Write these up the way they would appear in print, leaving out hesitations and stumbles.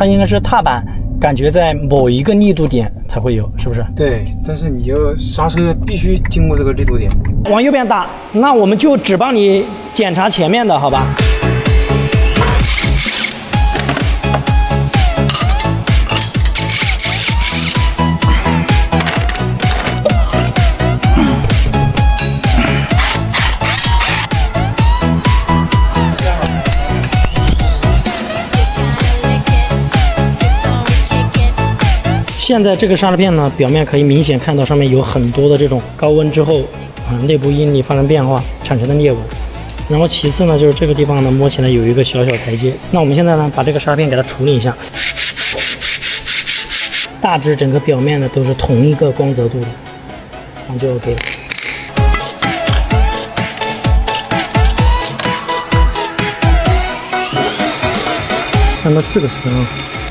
它应该是踏板感觉在某一个力度点才会有，是不是？对，但是你要刹车必须经过这个力度点。往右边打，那我们就只帮你检查前面的，好吧？现在这个刹车片呢，表面可以明显看到上面有很多的这种高温之后内部应力发生变化产生的裂纹。然后其次呢，就是这个地方呢摸起来有一个小小台阶。那我们现在呢把这个刹车片给它处理一下，大致整个表面呢都是同一个光泽度的，然后就 OK 了。3到4个丝啊。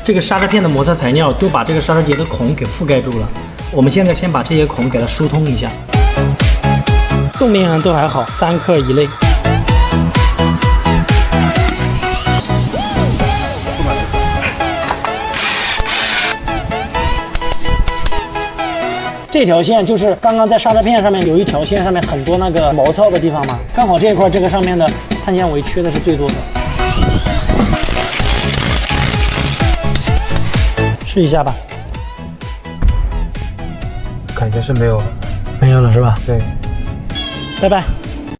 这个刹车片的摩擦材料都把这个刹车节的孔给覆盖住了。我们现在先把这些孔给它疏通一下。动面上都还好，3克以内。这条线就是刚刚在刹车片上面有一条线，上面很多那个毛糙的地方嘛，刚好这一块这个上面的碳纤维缺的是最多的。试一下吧，感觉是没有了，没有了是吧？对，拜拜。